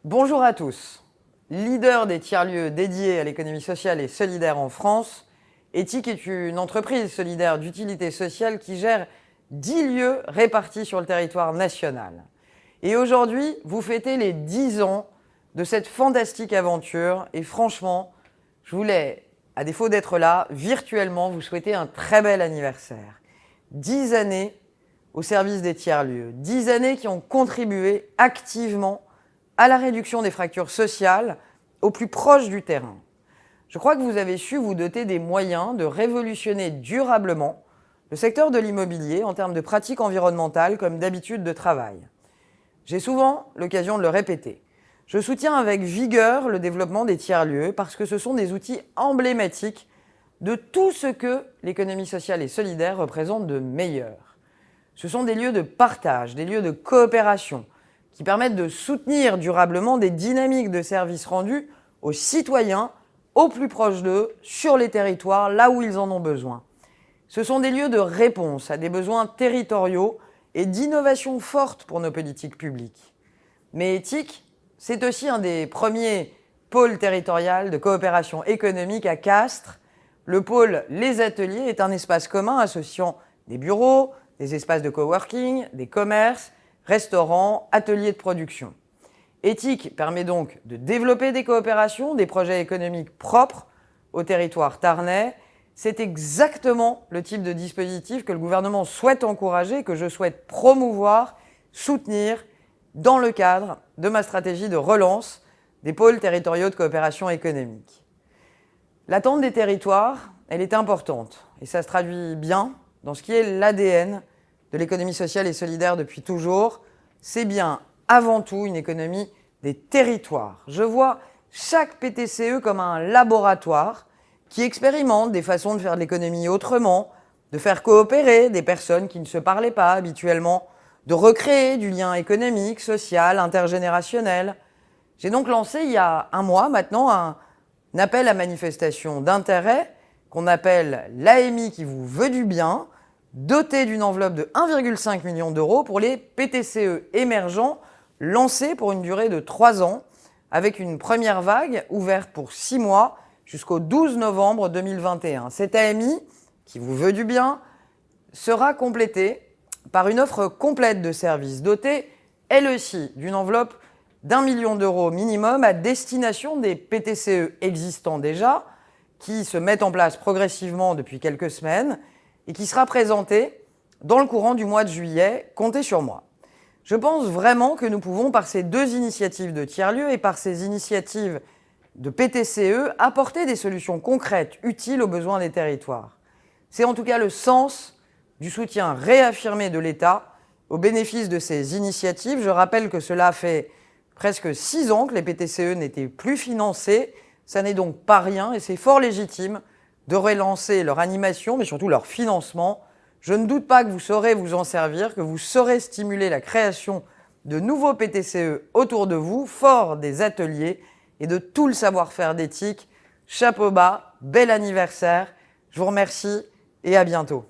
Bonjour à tous. Leader des tiers-lieux dédiés à l'économie sociale et solidaire en France, Ethic est une entreprise solidaire d'utilité sociale qui gère 10 lieux répartis sur le territoire national. Et aujourd'hui, vous fêtez les 10 ans de cette fantastique aventure et franchement, je voulais, à défaut d'être là, virtuellement vous souhaiter un très bel anniversaire. 10 années au service des tiers-lieux, 10 années qui ont contribué activement à la réduction des fractures sociales au plus proche du terrain. Je crois que vous avez su vous doter des moyens de révolutionner durablement le secteur de l'immobilier en termes de pratiques environnementales comme d'habitudes de travail. J'ai souvent l'occasion de le répéter. Je soutiens avec vigueur le développement des tiers-lieux parce que ce sont des outils emblématiques de tout ce que l'économie sociale et solidaire représente de meilleur. Ce sont des lieux de partage, des lieux de coopération, qui permettent de soutenir durablement des dynamiques de services rendus aux citoyens, au plus proche d'eux, sur les territoires, là où ils en ont besoin. Ce sont des lieux de réponse à des besoins territoriaux et d'innovation forte pour nos politiques publiques. Mais Ethic, c'est aussi un des premiers pôles territoriaux de coopération économique à Castres. Le pôle Les Ateliers est un espace commun associant des bureaux, des espaces de coworking, des commerces, restaurants, ateliers de production. Ethic permet donc de développer des coopérations, des projets économiques propres au territoire tarnais. C'est exactement le type de dispositif que le gouvernement souhaite encourager, que je souhaite promouvoir, soutenir dans le cadre de ma stratégie de relance des pôles territoriaux de coopération économique. L'attente des territoires, elle est importante et ça se traduit bien dans ce qui est l'ADN de l'économie sociale et solidaire depuis toujours. C'est bien avant tout une économie des territoires. Je vois chaque PTCE comme un laboratoire qui expérimente des façons de faire de l'économie autrement, de faire coopérer des personnes qui ne se parlaient pas habituellement, de recréer du lien économique, social, intergénérationnel. J'ai donc lancé il y a un mois maintenant un appel à manifestation d'intérêt qu'on appelle l'AMI qui vous veut du bien, doté d'une enveloppe de 1,5 million d'euros pour les PTCE émergents lancés pour une durée de 3 ans, avec une première vague ouverte pour 6 mois jusqu'au 12 novembre 2021. Cette AMI, qui vous veut du bien, sera complétée par une offre complète de services dotée, elle aussi, d'une enveloppe d'1 million d'euros minimum à destination des PTCE existants déjà, qui se mettent en place progressivement depuis quelques semaines, et qui sera présenté dans le courant du mois de juillet. Comptez sur moi. Je pense vraiment que nous pouvons, par ces deux initiatives de tiers-lieux et par ces initiatives de PTCE, apporter des solutions concrètes, utiles aux besoins des territoires. C'est en tout cas le sens du soutien réaffirmé de l'État au bénéfice de ces initiatives. Je rappelle que cela fait presque 6 ans que les PTCE n'étaient plus financés. Ça n'est donc pas rien et c'est fort légitime de relancer leur animation, mais surtout leur financement. Je ne doute pas que vous saurez vous en servir, que vous saurez stimuler la création de nouveaux PTCE autour de vous, forts des ateliers et de tout le savoir-faire d'Ethic. Chapeau bas, bel anniversaire, je vous remercie et à bientôt.